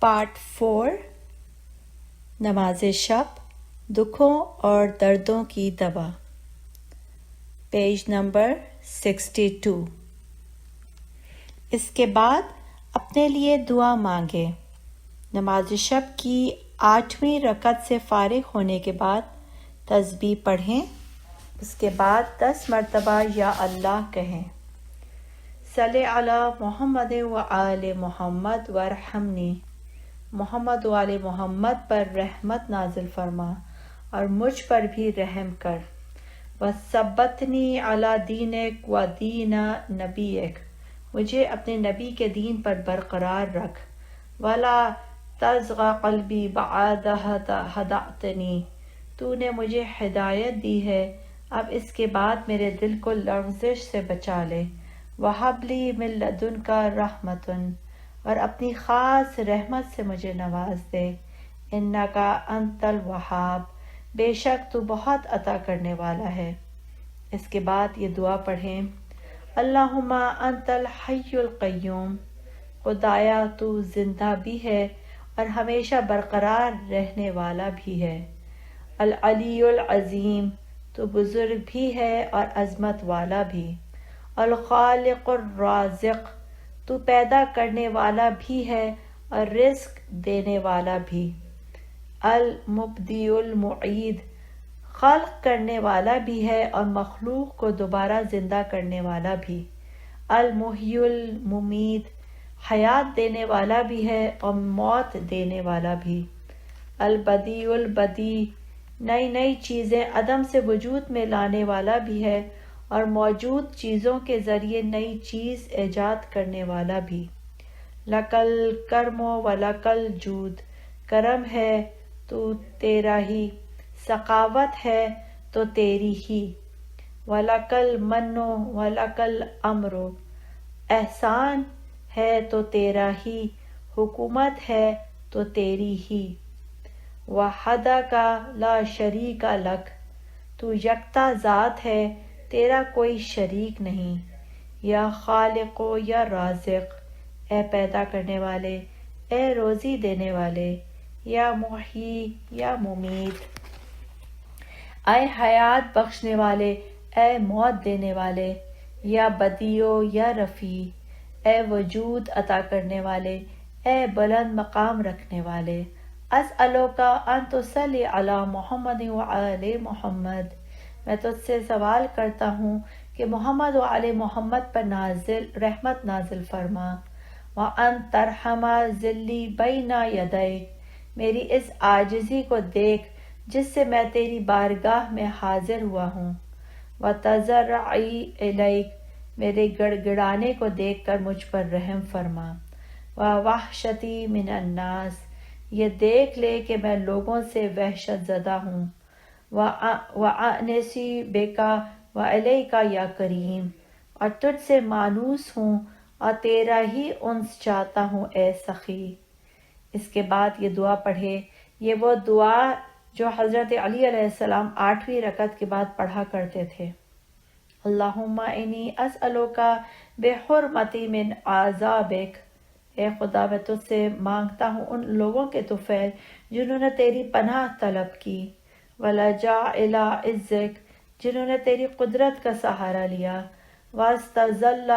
Part 4 نماز شب دکھوں اور دردوں کی دوا، پیج نمبر 62۔ اس کے بعد اپنے لیے دعا مانگے۔ نماز شب کی 8ویں رکعت سے فارغ ہونے کے بعد تسبیح پڑھیں، اس کے بعد 10 مرتبہ یا اللہ کہیں۔ صلی علی محمد و آل محمد وارحمنی، محمد و آل محمد پر رحمت نازل فرما اور مجھ پر بھی رحم کر۔ وثبتنی علی دینک و دین نبیک، مجھے اپنے نبی کے دین پر برقرار رکھ۔ ولا تزغ قلبی بعد اذ ہدیتنی، تو نے مجھے ہدایت دی ہے، اب اس کے بعد میرے دل کو لرزش سے بچا لے۔ وہب لی من لدنک رحمۃ، اور اپنی خاص رحمت سے مجھے نواز دے۔ انک انت الوہاب، بے شک تو بہت عطا کرنے والا ہے۔ اس کے بعد یہ دعا پڑھیں۔ اللہم انت الحی القیوم، خدایا تو زندہ بھی ہے اور ہمیشہ برقرار رہنے والا بھی ہے۔ العلی العظیم، تو بزرگ بھی ہے اور عظمت والا بھی۔ الخالق الرازق، تو پیدا کرنے والا بھی ہے اور رزق دینے والا بھی۔ المبدی المعید، خلق کرنے والا بھی ہے اور مخلوق کو دوبارہ زندہ کرنے والا بھی۔ المحیی الممیت، حیات دینے والا بھی ہے اور موت دینے والا بھی۔ البدیع البدیع، نئی نئی چیزیں عدم سے وجود میں لانے والا بھی ہے اور موجود چیزوں کے ذریعے نئی چیز ایجاد کرنے والا بھی۔ لکل کرم و لکل جود، کرم ہے تو تیرا ہی، سخاوت ہے تو تیری ہی۔ وَلَکَ المن وَلَکَ الْأَمْرُ، احسان ہے تو تیرا ہی، حکومت ہے تو تیری ہی۔ وحدک لا شریک لک، تو یکتا ذات ہے، تیرا کوئی شریک نہیں۔ یا خالق یا رازق، اے پیدا کرنے والے، اے روزی دینے والے۔ یا محیی یا ممیت، اے حیات بخشنے والے، اے موت دینے والے۔ یا بدیع یا رفیع، اے وجود عطا کرنے والے، اے بلند مقام رکھنے والے۔ اسألک ان تصلی علی محمد و آل محمد، میں تجھ سے سوال کرتا ہوں کہ محمد و آل محمد پر رحمت نازل فرما۔ وان ترحم ذلی بین یدیک، میری اس عاجزی کو دیکھ جس سے میں تیری بارگاہ میں حاضر ہوا ہوں۔ وتضرعی الیک، میرے گڑ گڑانے کو دیکھ کر مجھ پر رحم فرما۔ ووحشتی من الناس، یہ دیکھ لے کہ میں لوگوں سے وحشت زدہ ہوں۔ وانسی بک والیک یا کریم، اور تجھ سے مانوس ہوں اور تیرا ہی انس چاہتا ہوں اے سخی۔ اس کے بعد یہ دعا پڑھے۔ یہ وہ دعا جو حضرت علی علیہ السلام 8ویں رکعت کے بعد پڑھا کرتے تھے۔ اللہم انی اسألک بحرمت من عذابک، اے خدا میں تجھ سے مانگتا ہوں ان لوگوں کے طفیل جنہوں نے تیری پناہ طلب کی۔ ولجا الی عزک، جنہوں نے تیری قدرت کا سہارا لیا۔ واستظل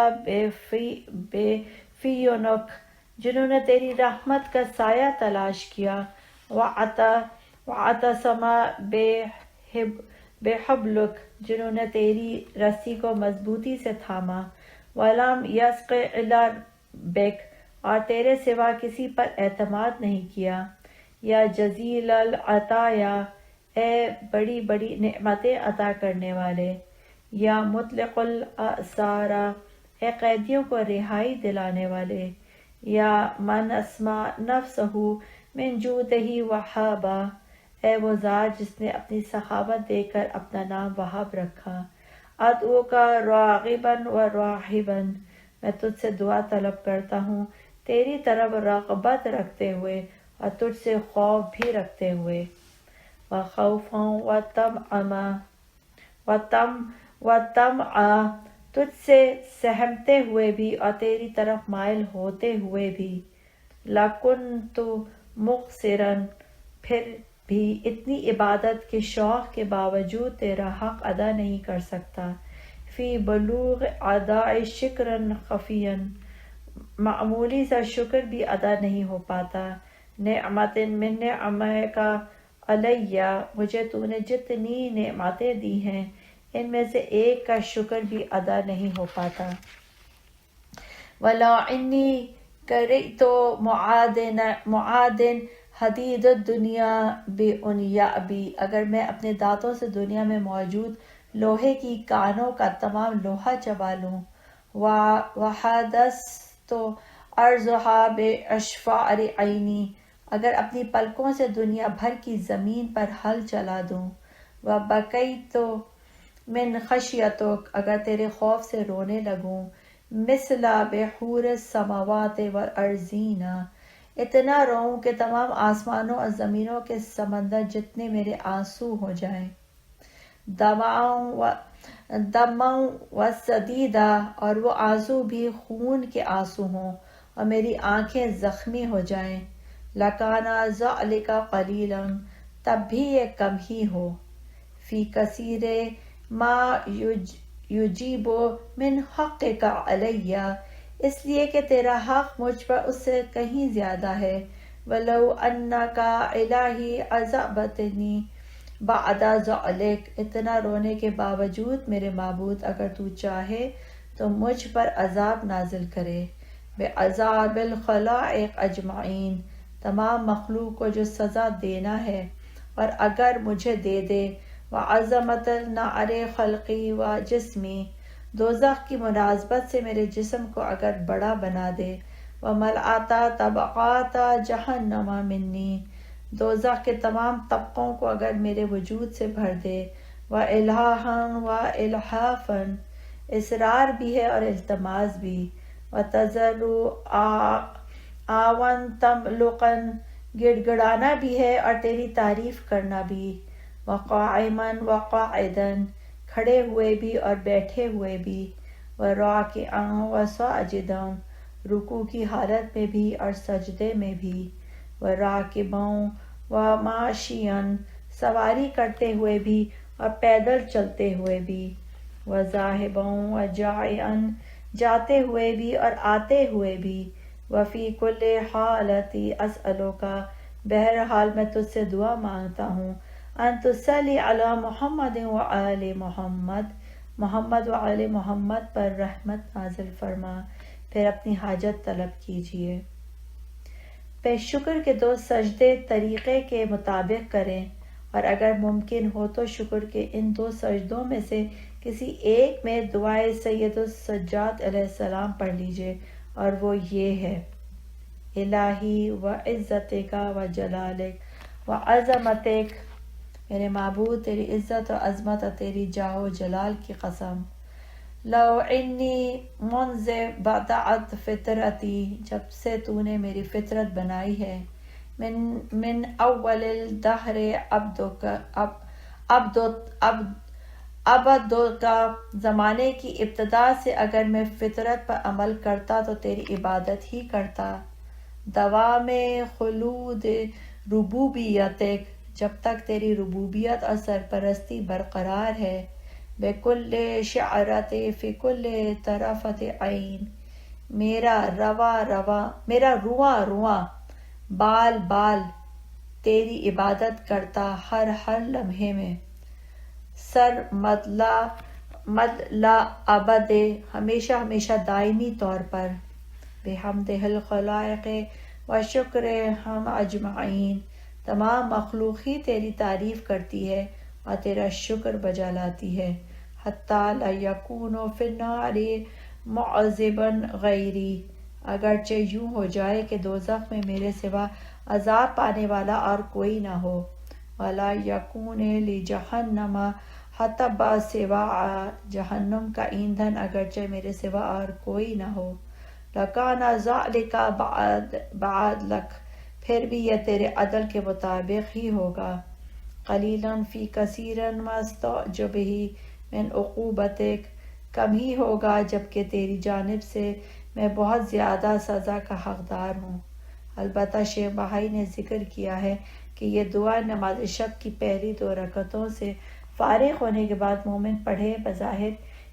بفیونک، جنہوں نے تیری رحمت کا سایہ تلاش کیا۔ واعتصم بحبلک، جنہوں نے تیری رسی کو مضبوطی سے تھاما۔ ولم یثق الا بک، اور تیرے سوا کسی پر اعتماد نہیں کیا۔ یا جزیل العطایا، اے بڑی بڑی نعمتیں عطا کرنے والے۔ یا مطلق الاسارى، اے قیدیوں کو رہائی دلانے والے۔ یا من اسمى نفسہ من جودہ وہابا، اے وہ ذات جس نے اپنی سخاوت دے کر اپنا نام وہاب رکھا۔ ادعوک راغبا و راہبا، میں تجھ سے دعا طلب کرتا ہوں تیری طرف رغبت رکھتے ہوئے اور تجھ سے خوف بھی رکھتے ہوئے۔ وخوفا وطمعا، تجھ سے سہمتے ہوئے بھی اور تیری طرف مائل ہوتے ہوئے بھی۔ لَكُنْتُ مُقْصِرًا، پھر بھی اتنی عبادت کے شوق کے باوجود تیرا حق ادا نہیں کر سکتا. فی بلوغ اداء شکراً خفیاً، معمولی سا شکر بھی ادا نہیں ہو پاتا. نعمت من نعمک علیہ، مجھے تو نے جتنی نعمتیں دی ہیں ان میں سے ایک کا شکر بھی ادا نہیں ہو پاتا. ولا انی کرئت معاد حدید الدنیا بانیابی، اگر میں اپنے دانتوں سے دنیا میں موجود لوہے کی کانوں کا تمام لوہا چبا لوں. وحدثت ارضها باشفار عینی، اگر اپنی پلکوں سے دنیا بھر کی زمین پر ہل چلا دوں. وبکیت من خشیتک، اگر تیرے خوف سے رونے لگوں. مثل بحور السماوات والارضین، اتنا روؤں کہ تمام آسمانوں اور زمینوں کے سمندر جتنے میرے آنسو ہو جائیں. دمع وسدیدہ، اور وہ آنسو بھی خون کے آنسو ہوں اور میری آنکھیں زخمی ہو جائیں. لکان ذلک قلیلا، تب بھی یہ کم ہی ہو. فی کثیر ما یجیب من حقک علیہ، اس لیے کہ تیرا حق مجھ پر اس سے کہیں زیادہ ہے. ولو انک الہی عذبتنی بعد ذلک، اتنا رونے کے باوجود میرے معبود اگر تو چاہے تو مجھ پر عذاب نازل کرے. بعذاب الخلائق اجمعین، تمام مخلوق کو جو سزا دینا ہے، اور اگر مجھے دے دے. وعظمت النار خلقی و جسمی، دوزخ کی مناسبت سے میرے جسم کو اگر بڑا بنا دے. وملأت طبقات جہنم منی، دوزخ کے تمام طبقوں کو اگر میرے وجود سے بھر دے. وإلہاً وإلحافاً، اصرار بھی ہے اور التماس بھی. وتضرعاً تملقاً، گڑ گڑانا بھی ہے اور تیری تعریف کرنا بھی. وقائماً وقاعداً، کھڑے ہوئے بھی اور بیٹھے ہوئے بھی. وراکعاً وساجداً، رکوع کی حالت میں بھی اور سجدے میں بھی. وراکباً وماشیاً، سواری کرتے ہوئے بھی اور پیدل چلتے ہوئے بھی. وذاہباً وجائعاً، جاتے ہوئے بھی اور آتے ہوئے بھی. وفی کل حالت اسألک، بہرحال میں تجھ سے دعا مانگتا ہوں. ان تصلی علی محمد وآل محمد، محمد و آل محمد پر رحمت نازل فرما. پھر اپنی حاجت طلب کیجیے. پہ شکر کے 2 سجدے طریقے کے مطابق کریں، اور اگر ممکن ہو تو شکر کے ان 2 سجدوں میں سے کسی ایک میں دعائے سید السجاد علیہ السلام پڑھ لیجیے، اور وہ یہ ہے: الہی وعزتک وجلالک وعظمتک، میرے معبود تیری عزت و عظمت اور تیری جاہ و جلال کی قسم. لو انی منذ بدأت فطرتی، جب سے تو نے میری فطرت بنائی ہے. من اول الدہر عبدک، زمانے کی ابتدا سے اگر میں فطرت پر عمل کرتا تو تیری عبادت ہی کرتا. دوام خلود ربوبیتک، جب تک تیری ربوبیت اور سرپرستی برقرار ہے. بکل شعرت فی کل طرفت عین، میرا رواں رواں بال بال تیری عبادت کرتا ہر لمحے میں. سر مدلا ابد، ہمیشہ ہمیشہ دائمی طور پر. بحمدہ الخلائق و شکر ہم اجمعین، تمام مخلوق ہی تیری تعریف کرتی ہے اور تیرا شکر بجا لاتی ہے. حتیٰ لا یکون فی النار معذبا غیری، اگرچہ یوں ہو جائے کہ دوزخ میں میرے سوا عذاب پانے والا اور کوئی نہ ہو. ولا یکون لجہنم حطبا سوا، جہنم کا ایندھن اگرچہ میرے سوا اور کوئی نہ ہو. لکان ذلک بعدلک، پھر بھی یہ تیرے عدل کے مطابق ہی ہوگا. قلیلا فی کثیر ما استعجبہ من عقوبتک، کم ہی ہوگا جبکہ تیری جانب سے میں بہت زیادہ سزا کا حقدار ہوں. البتہ شیخ بہائی نے ذکر کیا ہے کہ یہ دعا نماز شب کی پہلی 2 رکعتوں سے فارغ ہونے کے بعد مومن پڑھے، بظاہر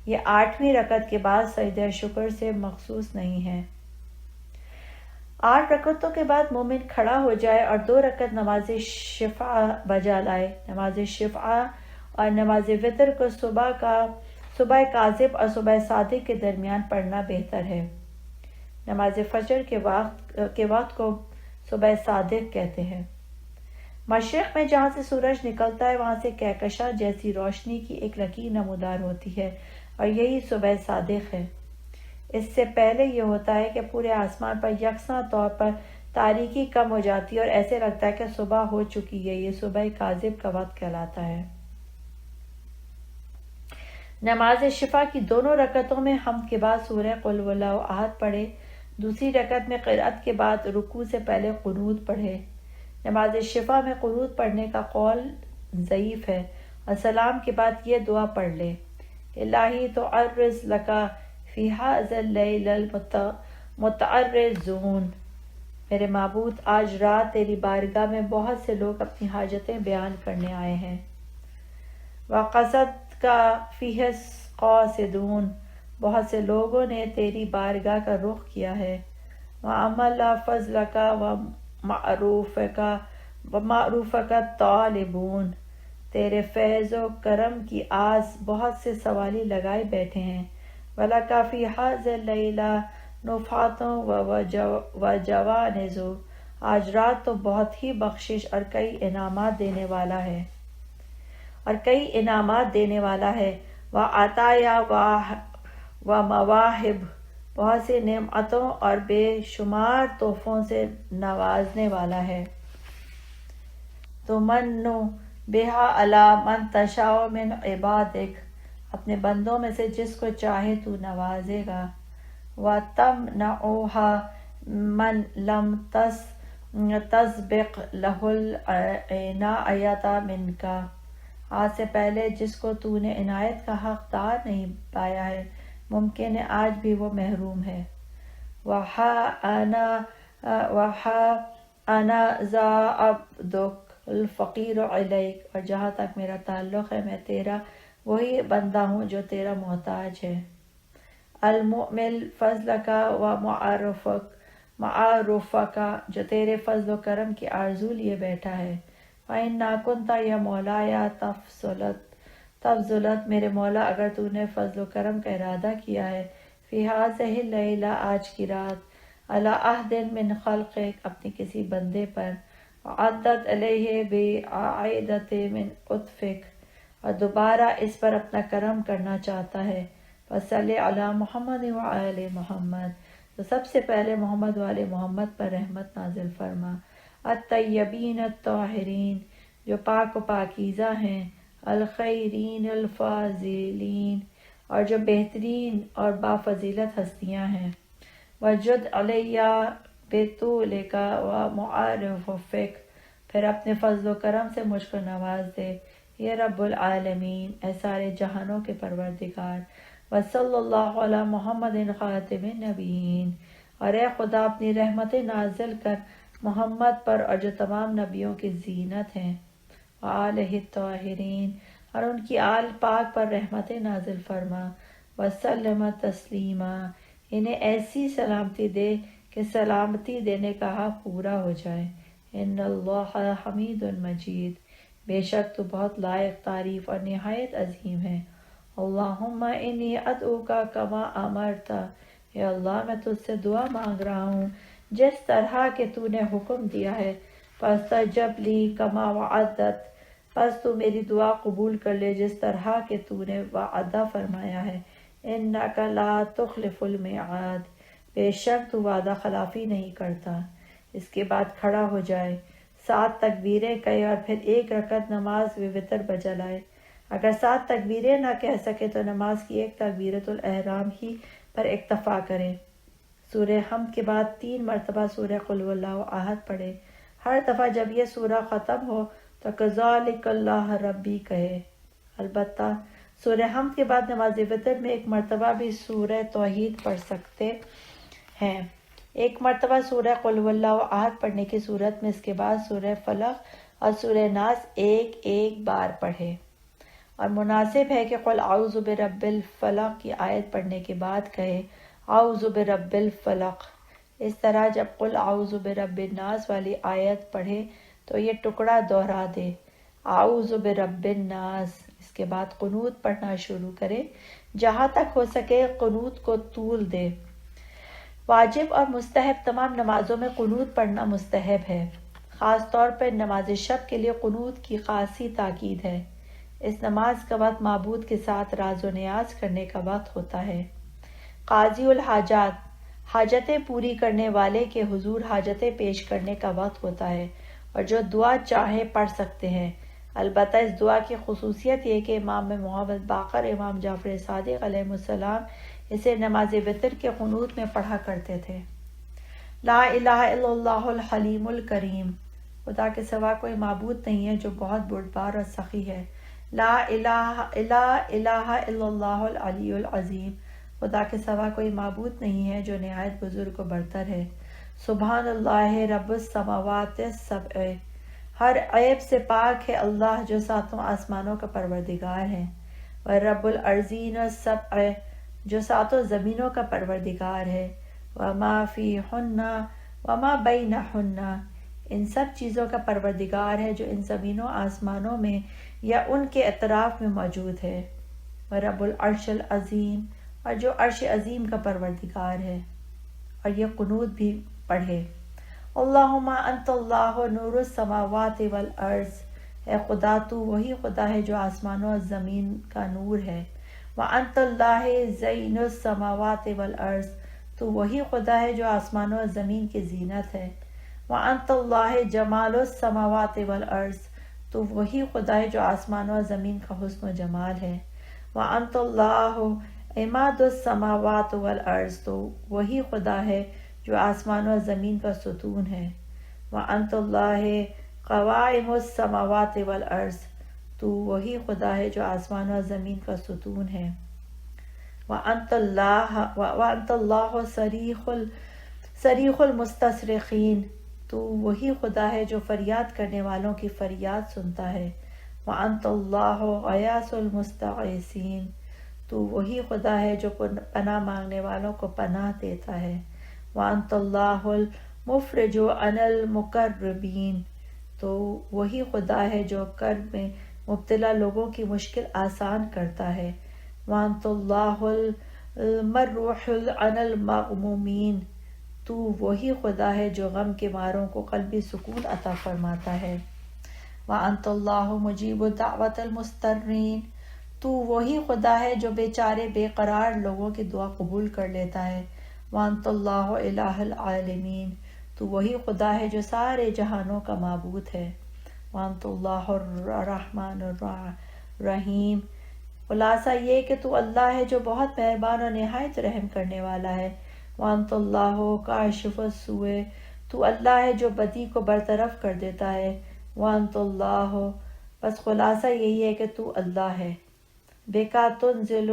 یہ 8ویں رکعت کے بعد سجدہ شکر سے مخصوص نہیں ہے۔ 8 رکعتوں کے بعد مومن کھڑا ہو جائے اور 2 رکعت نماز شفع بجا لائے۔ نماز شفع اور نماز وتر کو صبح کاذب اور صبح صادق کے درمیان پڑھنا بہتر ہے۔ نماز فجر کے وقت کو صبح صادق کہتے ہیں۔ مشرق میں جہاں سے سورج نکلتا ہے وہاں سے کہکشاں جیسی روشنی کی ایک لکیر نمودار ہوتی ہے اور یہی صبح صادق ہے۔ اس سے پہلے یہ ہوتا ہے کہ پورے آسمان پر یکساں طور پر تاریکی کم ہو جاتی ہے اور ایسے لگتا ہے کہ صبح ہو چکی ہے۔ یہ صبح کاذب کا وقت کہلاتا ہے۔ نماز شفع کی دونوں رکعتوں میں حمد کے بعد سورہ قل هو اللہ احد پڑھے، دوسری رکعت میں قرأت کے بعد رکوع سے پہلے قنوت پڑھے۔ نماز شفع میں قنوت پڑھنے کا قول ضعیف ہے اور سلام کے بعد یہ دعا پڑھ لے: الہی تعرض لکا فی ھذا اللیل المتعرضون، میرے معبود آج رات تیری بارگاہ میں بہت سے لوگ اپنی حاجتیں بیان کرنے آئے ہیں۔ وقصدک فیہ قاصدون، بہت سے لوگوں نے تیری بارگاہ کا رخ کیا ہے۔ وعمل فضلک ومعروفک طالبون، تیرے فیض و کرم کی آس بہت سے سوالی لگائے بیٹھے ہیں۔ وَلَکَ فِی ھَذَا اللَّیلِ نُفْحَةٌ وَجَوَائِزُ، آج رات تو بہت ہی بخشش اور کئی انعامات دینے والا ہے۔ وَعَطَايَا وَمَوَاہِبُ، بہت سی نعمتوں اور بے شمار تحفوں سے نوازنے والا ہے۔ تُمَنُّ بِہَا عَلَىٰ مَن تَشَاءُ مِنْ عِبَادِکَ، اپنے بندوں میں سے جس کو چاہے تو نوازے گا۔ وَتَمْنَعُهَا مَن لَم تَسْبِقْ لَهُ الْعِنَایَةُ مِنْکَ، آج سے پہلے جس کو تو نے عنایت کا حقدار نہیں پایا ہے، ممکن ہے آج بھی وہ محروم ہے۔ وَہَا أَنَا ذَا عَبْدُکَ الْفَقِیرُ إِلَیک، اور جہاں تک میرا تعلق ہے میں تیرا وہی بندہ ہوں جو تیرا محتاج ہے۔ المؤمل فضلک ومعروفک، جو تیرے فضل و کرم کی آرزو لیے بیٹھا ہے۔ وَإِنَّا كُنْتَ یا مولایا تفضلت، میرے مولا اگر تو نے فضل و کرم کا ارادہ کیا ہے، فی ھذہ اللیلہ، آج کی رات، علی احد من خلقک، اپنے کسی بندے پر، وعدت علیہ بعائدۃ من لطفک، اور دوبارہ اس پر اپنا کرم کرنا چاہتا ہے، فصلی علی محمد وآل محمد، تو سب سے پہلے محمد وآل محمد پر رحمت نازل فرما۔ الطیبین الطاہرین، جو پاک و پاکیزہ ہیں، الخیرین الفاضلین، اور جو بہترین اور بافضیلت ہستیاں ہیں۔ وجد علیہ بطولک ومعروفک، پھر اپنے فضل و کرم سے مجھ کو نواز دے، یہ رب العالمین، اے سارے جہانوں کے پروردگار۔ وصلی اللہ علی محمد خاتم النبیین، اور اے خدا اپنی رحمتیں نازل کر محمد پر اور جو تمام نبیوں کی زینت ہیں۔ وآلہ الطاہرین، اور ان کی آل پاک پر رحمتیں نازل فرما۔ وسلم تسلیما، انہیں ایسی سلامتی دے کہ سلامتی دینے کا حق پورا ہو جائے۔ ان اللہ حمید مجید، بے شک تو بہت لائق تعریف اور نہایت عظیم ہے۔ اللہم انی ادعوک کما امرت، اے اللہ میں تجھ سے دعا مانگ رہا ہوں جس طرح کہ تو نے حکم دیا ہے۔ فاستجب لی کما وعدت، پس تو میری دعا قبول کر لے جس طرح کہ تو نے وعدہ فرمایا ہے۔ انک لا تخلف المیعاد، بے شک تو وعدہ خلافی نہیں کرتا۔ اس کے بعد کھڑا ہو جائے، 7 تکبیریں کہے اور پھر 1 رکعت نماز وتر بجا لائے۔ اگر 7 تکبیریں نہ کہہ سکے تو نماز کی 1 تکبیرۃ الاحرام ہی پر اکتفا کرے۔ سورہ حمد کے بعد 3 مرتبہ سورہ قل هو اللہ احد پڑھے۔ ہر دفعہ جب یہ سورہ ختم ہو تو کذالک اللہ ربی کہے۔ البتہ سورہ حمد کے بعد نماز وتر میں 1 مرتبہ بھی سورہ توحید پڑھ سکتے ہیں۔ ایک مرتبہ سورہ قل هو اللہ احد پڑھنے کی صورت میں اس کے بعد سورہ فلق اور سورہ ناس ایک ایک بار پڑھے، اور مناسب ہے کہ قل اعوذ برب الفلق کی آیت پڑھنے کے بعد کہے اعوذ برب الفلق۔ اس طرح جب قل اعوذ برب الناس والی آیت پڑھے تو یہ ٹکڑا دہرا دے اعوذ برب الناس، اس کے بعد قنوت پڑھنا شروع کرے، جہاں تک ہو سکے قنوت کو طول دے۔ واجب اور مستحب تمام نمازوں میں قنوت پڑھنا مستحب ہے، خاص طور پر نماز شب کے لیے قنوت کی خاصی تاکید ہے۔ اس نماز کا وقت معبود کے ساتھ راز و نیاز کرنے کا وقت ہوتا ہے۔ قاضی الحاجات، حاجتیں پوری کرنے والے کے حضور حاجتیں پیش کرنے کا وقت ہوتا ہے، اور جو دعا چاہے پڑھ سکتے ہیں۔ البتہ اس دعا کی خصوصیت یہ کہ امام محمد باقر امام جعفر صادق علیہ السلام اسے نماز وتر کے قنوت میں پڑھا کرتے تھے۔ لا الہ الا اللہ الحلیم الکریم، خدا کے سوا کوئی معبود نہیں ہے جو بہت بردبار اور سخی ہے۔ لا الہ الا اللہ العلی العظیم، خدا کے سوا کوئی معبود نہیں ہے جو نہایت بزرگ و برتر ہے۔ سبحان اللہ رب السماوات السبع، ہر عیب سے پاک ہے اللہ جو ساتوں آسمانوں کا پروردگار ہے، اور رب الارضین السبع، جو ساتوں زمینوں کا پروردگار ہے، وما فیہن وما بینہن، ان سب چیزوں کا پروردگار ہے جو ان زمینوں آسمانوں میں یا ان کے اطراف میں موجود ہے، ورب العرش العظیم، اور جو عرش عظیم کا پروردگار ہے۔ اور یہ قنوت بھی پڑھے اللہم انت اللہ نور السماوات والارض، اے خدا تو وہی خدا ہے جو آسمانوں اور زمین کا نور ہے، وانت اللہ زین السماوات والارض، تو وہی خدا ہے جو آسمانوں اور زمین کی زینت ہے، وانت اللہ جمال السماوات والارض، تو وہی خدا ہے جو آسمانوں اور زمین کا حسن و جمال ہے، وانت اللہ عماد السماوات والارض، تو وہی خدا ہے جو آسمانوں اور زمین کا ستون ہے، وانت اللہ قوائم السماوات والارض، تو وہی خدا ہے جو آسمانوں اور زمین کا ستون ہے، وانت اللہ صریخ المستصرخین، تو وہی خدا ہے جو فریاد کرنے والوں کی فریاد سنتا ہے، وانت اللہ غیاث المستغیثین، تو وہی خدا ہے جو پناہ مانگنے والوں کو پناہ دیتا ہے، وانت اللہ المفرج عن المکربین، تو وہی خدا ہے جو کرب میں مبتلا لوگوں کی مشکل آسان کرتا ہے، وانت اللہ المروح عن المغمومین، تو وہی خدا ہے جو غم کے ماروں کو قلبی سکون عطا فرماتا ہے، وانت اللہ مجیب دعوت المضطرین، تو وہی خدا ہے جو بیچارے بے قرار لوگوں کی دعا قبول کر لیتا ہے، وانت اللہ الہ العالمین، تو وہی خدا ہے جو سارے جہانوں کا معبود ہے، وانت اللہ الرحمن الرحیم، خلاصہ یہ کہ تو اللہ ہے جو بہت مہربان اور نہایت رحم کرنے والا ہے، وانت اللہ کاشف السوء، تو اللہ ہے جو بدی کو برطرف کر دیتا ہے، وانت اللہ، بس خلاصہ یہی ہے کہ تو اللہ ہے، بکا تنزل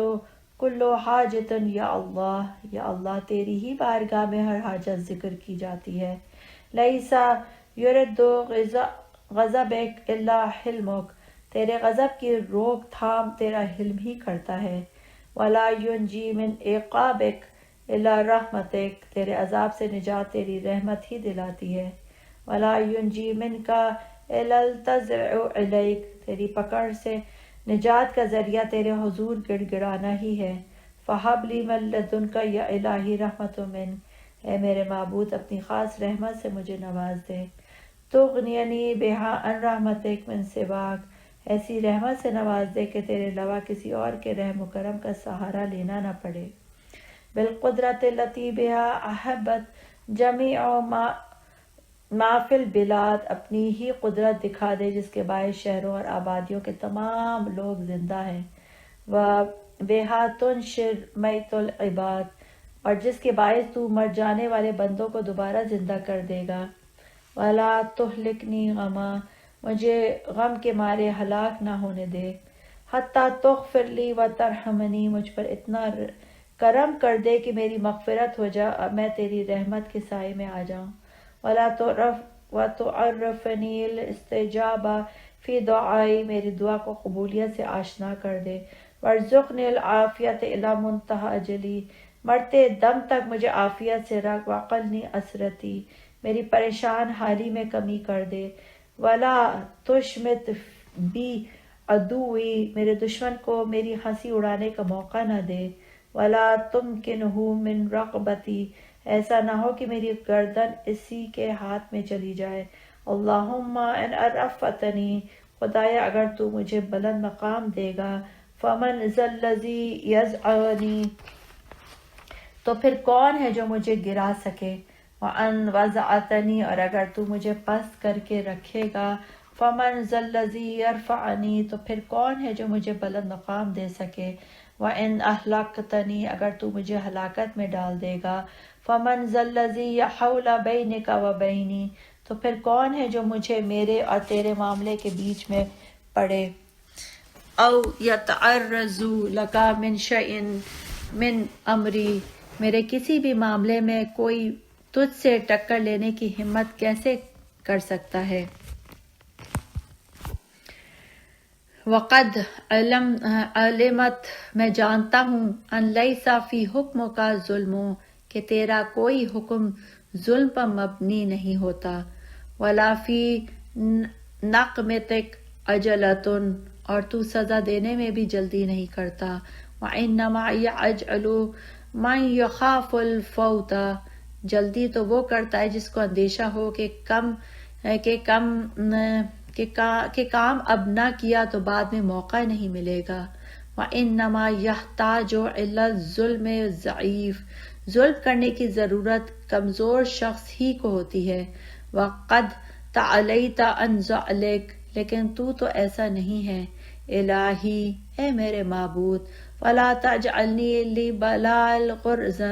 کل حاجت یا اللہ تیری ہی بارگاہ میں ہر حاجت ذکر کی جاتی ہے، لیسا یرد غضبک الا حلمک، تیرے غضب کی روک تھام تیرا حلم ہی کرتا ہے، ولا ینجی من عقابک الا رحمتک، تیرے عذاب سے نجات تیری رحمت ہی دلاتی ہے، ولا ینجی منک الا التضرع الیک، تیری پکڑ سے نجات کا ذریعہ تیرے حضور گڑ گڑانا ہی ہے، فہب لی من لدنک یا الہی رحمت من، اے میرے معبود اپنی خاص رحمت سے مجھے نواز دے، تغنینی بہا ان رحمتک من سواک، ایسی رحمت سے نواز دے کہ تیرے علاوہ کسی اور کے رحم و کرم کا سہارا لینا نہ پڑے، بالقدرت التی بہا احبت جمیع ما فی البلاد، اپنی ہی قدرت دکھا دے جس کے باعث شہروں اور آبادیوں کے تمام لوگ زندہ ہیں، وَبِهَا تُنشِرُ مَيْتَ الْعِبَادِ، اور جس کے باعث تو مر جانے والے بندوں کو دوبارہ زندہ کر دے گا، وَلَا تُهْلِكْنِي غَمًا، مجھے غم کے مارے ہلاک نہ ہونے دے، حَتَّى تُغْفِرْ لِي وَتَرْحَمْنِي، مجھ پر اتنا کرم کر دے کہ میری مغفرت ہو جا، اب میں تیری رحمت کے سائے میں آ جاؤں۔ ولا تعرفنی الاستجابہ فی دعائی، میری دعا کو قبولیت سے آشنا کر دے۔ وارزقنی العافیت الی منتہی اجلی، مرتے دم تک مجھے عافیت سے رکھ۔ وقلنی اسرتی، میری پریشان حالی میں کمی کر دے۔ ولا تشمت بی عدوی، میرے دشمن کو میری ہنسی اڑانے کا موقع نہ دے۔ ولا تمکنہ من رقبتی، ایسا نہ ہو کہ میری گردن اسی کے ہاتھ میں چلی جائے۔ اللہم ان رفعتنی، خدایا اگر تو مجھے بلند مقام دے گا، فمن ذا الذی یضعنی، تو پھر کون ہے جو مجھے گرا سکے۔ وَأَنْ وَضَعْتَنِی، اور اگر تو مجھے پست کر کے رکھے گا، فَمَنْ ذَا الَّذِی یَرْفَعُنِی، تو پھر کون ہے جو مجھے بلند مقام دے سکے۔ وَإِنْ أَهْلَکْتَنِی، اگر تو مجھے ہلاکت میں ڈال دے گا، فَمَنْ ذَا الَّذِی یَحُولُ بَیْنِکَ وَبَیْنِی، تو پھر کون ہے جو مجھے میرے اور تیرے معاملے کے بیچ میں پڑے۔ او یتعرض لک من شیء من امری، میرے کسی بھی معاملے میں کوئی تجھ سے ٹکر لینے کی ہمت کیسے کر سکتا ہے۔ وقد علمت، میں جانتا ہوں، ان لیس فی حکمک ظلم، کہ تیرا کوئی حکم ظلم پر مبنی نہیں ہوتا۔ ولا فی نقمتک عجلۃ، اور تو سزا دینے میں بھی جلدی نہیں کرتا۔ وانما یعجل من یخاف الفوت، جلدی تو وہ کرتا ہے جس کو اندیشہ ہو کہ کام اب نہ کیا تو بعد میں موقع نہیں ملے گا۔ وانما یحتاج الی الظلم الضعیف، ظلم کرنے کی ضرورت کمزور شخص ہی کو ہوتی ہے۔ وقد تعالیت عن ذلک، لیکن تو ایسا نہیں ہے۔ الہی، اے میرے معبود، ولا تجعلنی لبلاء غرضا،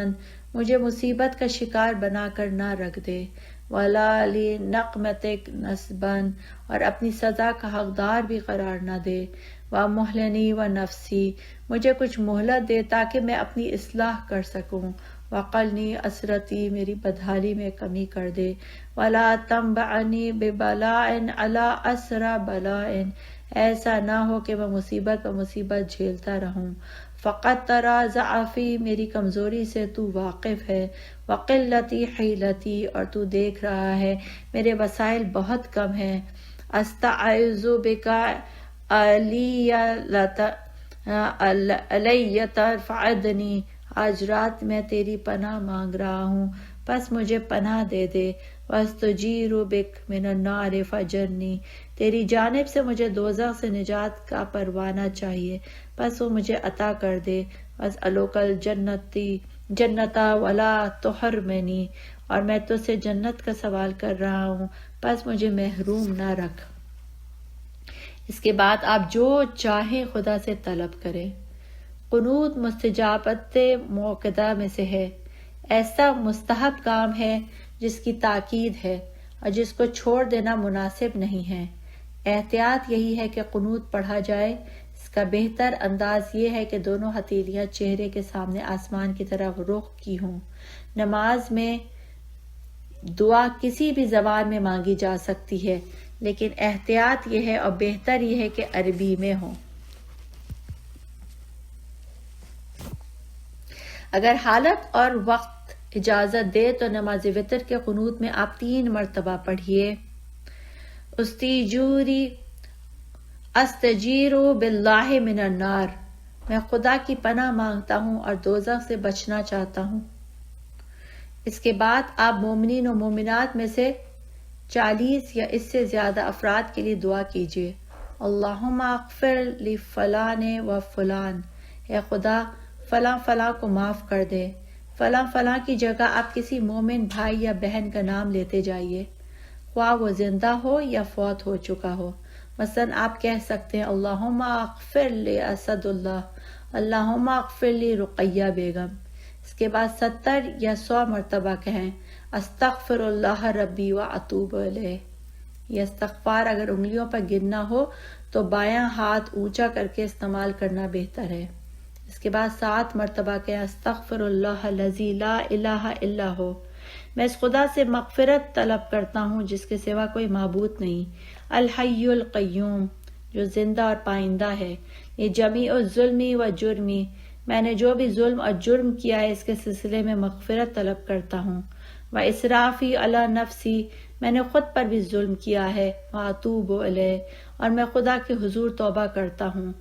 مجھے مصیبت کا شکار بنا کر نہ رکھ دے۔ ولا لنقمتک نصبا، اور اپنی سزا کا حقدار بھی قرار نہ دے۔ ومہلنی ونفسی، مجھے کچھ مہلت دے تاکہ میں اپنی اصلاح کر سکوں۔ وقلنی اسرتی، میری بدحالی میں کمی کر دے۔ ولا تنبعنی ببلاء علی اسری بلاء، ایسا نہ ہو کہ میں مصیبت پر مصیبت جھیلتا رہوں۔ فقط تری ضعفی، میری کمزوری سے تو واقف ہے۔ وقلتی حیلتی، اور تو دیکھ رہا ہے میرے وسائل بہت کم ہیں۔ استعیذ بک الیۃ فعدنی، آج رات میں تیری پناہ مانگ رہا ہوں، پس مجھے پناہ دے دے۔ واستجیر بک من النار فاجرنی، تیری جانب سے مجھے دوزخ سے نجات کا پروانہ چاہیے، پس وہ مجھے عطا کر دے۔ واسألک الجنۃ ولا تحرمنی، اور میں تجھ سے جنت کا سوال کر رہا ہوں، پس مجھے محروم نہ رکھ۔ اس کے بعد آپ جو چاہیں خدا سے طلب کریں۔ قنوت مستجابت موقدہ میں سے ہے، ایسا مستحب کام ہے جس کی تاکید ہے اور جس کو چھوڑ دینا مناسب نہیں ہے۔ احتیاط یہی ہے کہ قنوت پڑھا جائے۔ اس کا بہتر انداز یہ ہے کہ دونوں ہتھیلیاں چہرے کے سامنے آسمان کی طرف رخ کی ہوں۔ نماز میں دعا کسی بھی زبان میں مانگی جا سکتی ہے، لیکن احتیاط یہ ہے اور بہتر یہ ہے کہ عربی میں ہو۔ اگر حالت اور وقت اجازت دے تو نماز وتر کے قنوت میں آپ 3 مرتبہ پڑھیے۔ استجیر باللہ من النار، میں خدا کی پناہ مانگتا ہوں اور دوزخ سے بچنا چاہتا ہوں۔ اس کے بعد آپ مومنین و مومنات میں سے 40 یا اس سے زیادہ افراد کے لیے دعا کیجیے۔ اللہم اغفر لفلان و فلان، اے خدا فلاں فلاں کو معاف کر دے۔ فلاں فلاں کی جگہ آپ کسی مومن بھائی یا بہن کا نام لیتے جائیے، خواہ وہ زندہ ہو یا فوت ہو چکا ہو۔ مثلاً آپ کہہ سکتے ہیں اللہم اغفر لی اسد اللہ، اللہم اغفر لی رقیہ بیگم۔ اس کے بعد 70 یا 100 مرتبہ کہیں استغفر اللہ ربی و اتوب الیہ۔ یہ استغفار اگر انگلیوں پر گننا ہو تو بایاں ہاتھ اونچا کر کے استعمال کرنا بہتر ہے۔ اس کے کے بعد 7 مرتبہ کہ استغفر اللہ الذی لا الہ الا ہو، میں اس خدا سے مغفرت طلب کرتا ہوں جس کے سوا کوئی معبود نہیں، الحی القیوم جو زندہ اور پائندہ ہے، یہ جمیع الظلم و جرمی، میں نے جو بھی ظلم اور جرم کیا ہے اس کے سلسلے میں مغفرت طلب کرتا ہوں، و اسرافی علی نفسی، میں نے خود پر بھی ظلم کیا ہے، واتوب الیہ، اور میں خدا کے حضور توبہ کرتا ہوں۔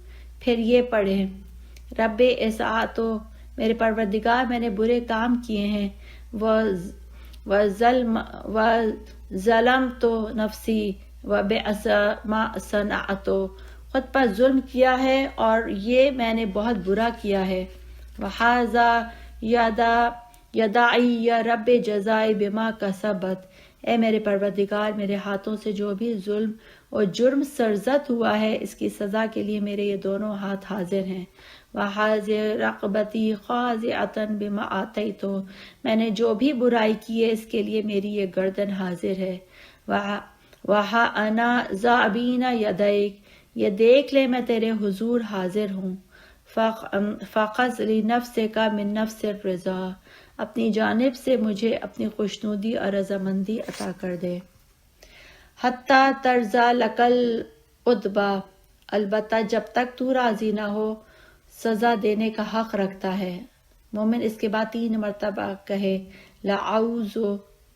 پھر یہ پڑھیں، رب اسعاتو، میرے پروردگار میں نے برے کام کیے ہیں، ظلمت نفسی وبئس ما صنعت، خود پر ظلم کیا ہے اور یہ میں نے بہت برا کیا ہے، وحاذا یداعی یا رب جزائی بما کسبت، اے میرے پروردگار میرے ہاتھوں سے جو بھی ظلم اور جرم سرزد ہوا ہے اس کی سزا کے لیے میرے یہ دونوں ہاتھ حاضر ہیں، وحاذر رقبتی خاضعۃ بما آتیت، میں نے جو بھی برائی کی ہے اس کے لیے میری یہ گردن حاضر ہے، وہا انا ذا بین یدیک، یہ دیکھ لے میں تیرے حضور حاضر ہوں، فخذ لنفسک من نفس الرضا، اپنی جانب سے مجھے اپنی خوشنودی اور رضامندی عطا کر دے، حتی ترضی لک العتبی، البتہ جب تک تو راضی نہ ہو سزا دینے کا حق رکھتا ہے۔ مومن اس کے بعد 3 مرتبہ کہے لأعوذ،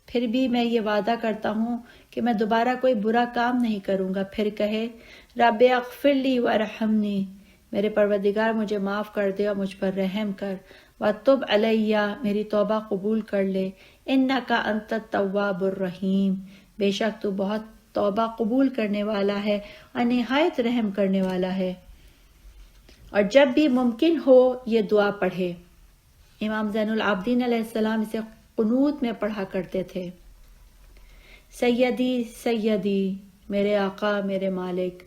پھر بھی میں یہ وعدہ کرتا ہوں کہ میں دوبارہ کوئی برا کام نہیں کروں گا، پھر کہے رب اغفر لی وارحمنی، میرے پروردگار مجھے معاف کر دے اور مجھ پر رحم کر، وتب علیہ، میری توبہ قبول کر لے، انک انت التواب الرحیم، بے شک تو بہت توبہ قبول کرنے والا ہے اور نہایت رحم کرنے والا ہے۔ اور جب بھی ممکن ہو یہ دعا پڑھے۔ امام زین العابدین علیہ السلام اسے قنوت میں پڑھا کرتے تھے، سیدی سیدی، میرے آقا میرے مالک،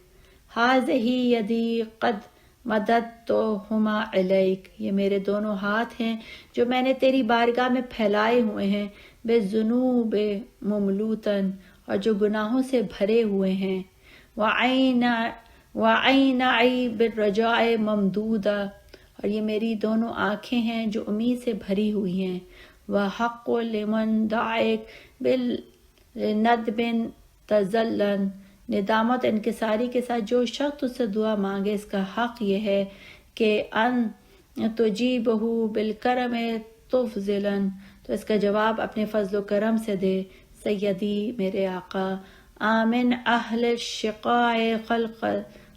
ہذہ یدی قد مددتہما الیک، یہ میرے دونوں ہاتھ ہیں جو میں نے تیری بارگاہ میں پھیلائے ہوئے ہیں، بالذنوب مملوتاً، اور جو گناہوں سے بھرے ہوئے ہیں، وعینی بالرجاء ممدودہ، اور یہ میری دونوں آنکھیں ہیں جو امید سے بھری ہوئی ہیں، وحق لمن دعاک بالندب تذلن، ندامت انکساری کے ساتھ جو شخص تجھ سے دعا مانگے اس کا حق یہ ہے کہ ان تجیبہ بالکرم تفضلاً، تو اس کا جواب اپنے فضل و کرم سے دے، سیدی میرے آقا، آمن اہل الشقاء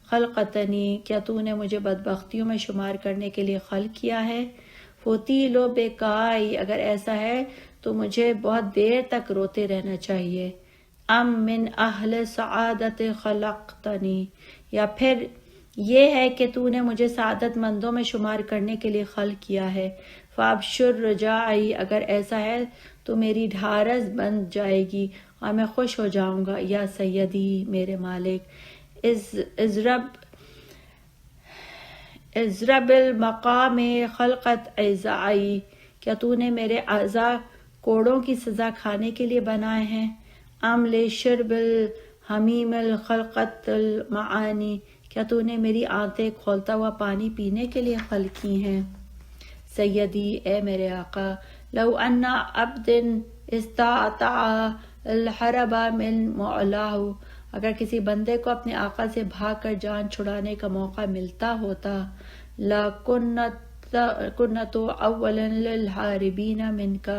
خلقتنی، کیا تو نے مجھے بدبختیوں میں شمار کرنے کے لیے خلق کیا ہے، فطیل بکائی، اگر ایسا ہے تو مجھے بہت دیر تک روتے رہنا چاہیے، ام من اہل سعادت خلقتنی، یا پھر یہ ہے کہ تو نے مجھے سعادت مندوں میں شمار کرنے کے لیے خلق کیا ہے، فابشر رجائی، اگر ایسا ہے تو میری ڈھارس بن جائے گی اور میں خوش ہو جاؤں گا، یا سیدی میرے مالک، ازرب المقام خلقت اعضائی، کیا تو نے میرے اعضاء کوڑوں کی سزا کھانے کے لیے بنائے ہیں، ام لشرب الحمیم الخلقت المعانی، کیا تو نے میری آنتیں کھولتا ہوا پانی پینے کے لیے خلق کی ہیں، سیدی اے میرے آقا، لو ان عبد استطاع الحرب من مولاہ، اگر کسی بندے کو اپنے آقا سے بھاگ کر جان چھڑانے کا موقع ملتا ہوتا، لَكُنْتُ أَوَّلًا لِلْحَارِبِينَ مِنْكَ،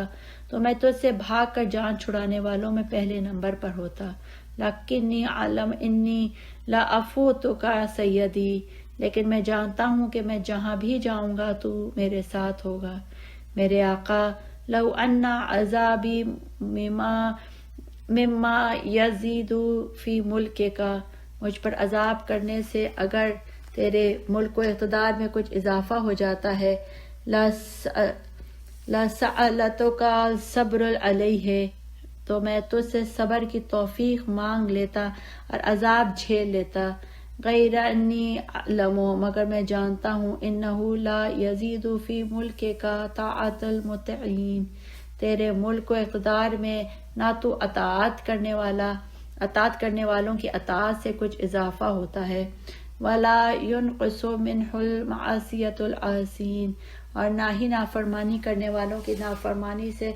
تو میں تجھ سے بھاگ کر جان چھڑانے والوں میں پہلے نمبر پر ہوتا، لَكِنِّي أَعْلَمُ إِنِّي لَأَفُوتُكَ سیدی، لیکن میں جانتا ہوں کہ میں جہاں بھی جاؤں گا تو میرے ساتھ ہوگا، میرے آقا، لو ان عذابی مما یزید فی ملکک، مجھ پر عذاب کرنے سے اگر تیرے ملک و اقتدار میں کچھ اضافہ ہو جاتا ہے، لَسَأَلْتُکَ الصَّبْرَ عَلَیہ، تو میں تجھ سے صبر کی توفیق مانگ لیتا اور عذاب جھیل لیتا، غیر انی اعلم، مگر میں جانتا ہوں، انہ لا یزید فی ملکک طاعۃ المطیعین، تیرے ملک و اقتدار میں نہ تو اطاعت کرنے والوں کی اطاعت سے کچھ اضافہ ہوتا ہے، ولا ينقص منه المعصیۃ العاصین، اور نہ ہی نافرمانی کرنے والوں کی نافرمانی سے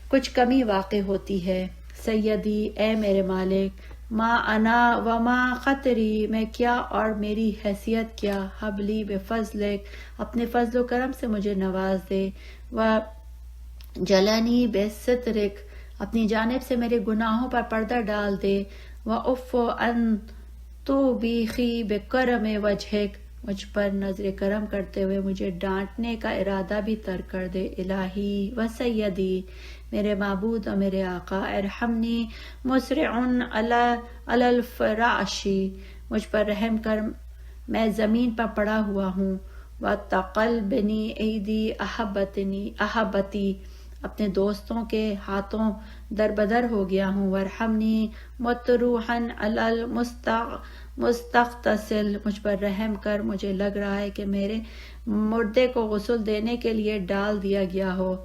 کچھ کمی واقع ہوتی ہے۔ سیدی، اے میرے مالک، ما انا وما قطری، میں کیا اور میری حیثیت کیا، حبلی بفضلک، اپنے فضل و کرم سے مجھے نواز دے، و جلنی بسترک، اپنی جانب سے میرے گناہوں پر پردہ ڈال دے، وعف ان توبیخی بکرم وجہک، مجھ پر نظر کرم کرتے ہوئے مجھے ڈانٹنے کا ارادہ بھی ترک کر دے۔ الہی و سیدی، میرے معبود اور میرے آقا، ارحمنی مسرع علی الفراشی، مجھ پر رحم کر، میں زمین پر پڑا ہوا ہوں، وتقلبنی ایدی احبتی، اپنے دوستوں کے ہاتھوں دربدر ہو گیا ہوں، وارحمنی مطروحا علی المستغتسل، مجھ پر رحم کر، مجھے لگ رہا ہے کہ میرے مردے کو غسل دینے کے لیے ڈال دیا گیا ہو،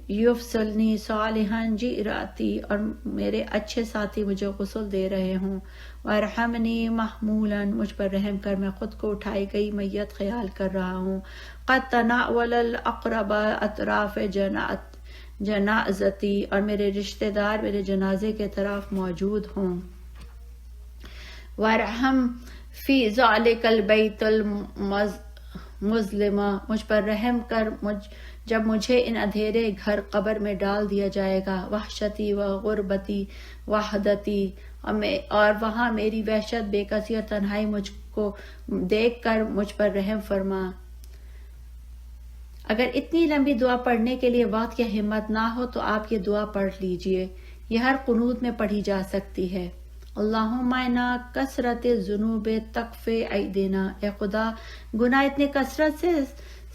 یفصلنی صالحا جیراتی، اور میرے اچھے ساتھی مجھے غسل دے رہے ہوں، وارحمنی محمولا، مجھ پر رحم کر، میں خود کو اٹھائی گئی میت خیال کر رہا ہوں، قد تناول الاقرب اطراف جنازتی، اور میرے رشتہ دار میرے جنازے کے طرف موجود ہوں، وارحم فی ذالک البیت المظلم، مجھ پر رحم کر جب مجھے ان اندھیرے گھر قبر میں ڈال دیا جائے گا، وحشتی و غربتی وحدتی، اور وہاں میری وحشت، بے کسی اور تنہائی مجھ کو دیکھ کر مجھ پر رحم فرما۔ اگر اتنی لمبی دعا پڑھنے کے لیے وقت یا ہمت نہ ہو تو آپ یہ دعا پڑھ لیجئے، یہ ہر قنوت میں پڑھی جا سکتی ہے۔ اللہم انا کثرت الذنوب تکفی ایدینا، اے خدا گناہ اتنے کثرت سے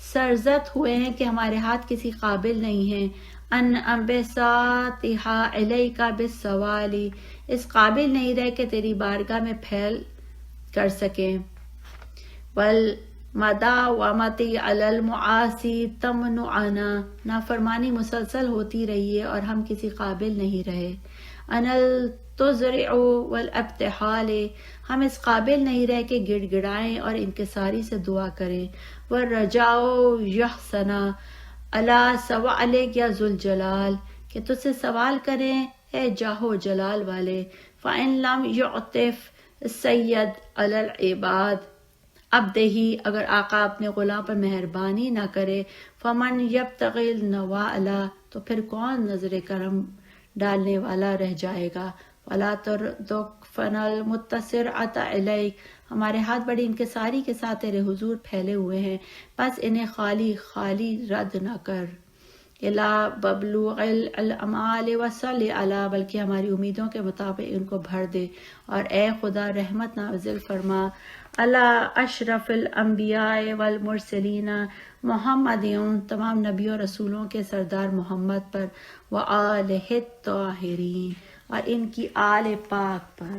سرزد ہوئے ہیں کہ ہمارے ہاتھ کسی قابل نہیں ہیں، ان انبساطھا الیک بالسوال، اس قابل نہیں رہے کہ تیری بارگاہ میں پھیل کر سکیں، والمداومۃ علی المعاصی تمنعنا، نافرمانی مسلسل ہوتی رہی ہے اور ہم کسی قابل نہیں رہے، ان التضرع والابتحال، ہم اس قابل نہیں رہے کہ گڑ گڑائیں اور انکساری سے دعا کریں، والرجاء یحسنا علی سوالک یا ذوالجلال، کہ تجھ سے سوال کریں اے جاہ و جلال والے، فإن لم یعطف السید علی العباد عبدہ، اگر آقا اپنے غلام پر مہربانی نہ کرے، فمن یبتغی النوال، تو پھر کون نظر کرم ڈالنے والا رہ جائے گا، ولا تردفن المتسرعۃ الیک، ہمارے ہاتھ بڑی انکساری کے ساتھ تیرے حضور پھیلے ہوئے ہیں، بس انہیں خالی خالی رد نہ کر، الا ببلوغ الامال وصل علی، بلکہ ہماری امیدوں کے مطابق ان کو بھر دے، اور اے خدا رحمت نازل فرما علی اشرف الانبیاء والمرسلین محمد، تمام نبیوں رسولوں کے سردار محمد پر، وآلہ الطاہرین، اور ان کی آل پاک پر۔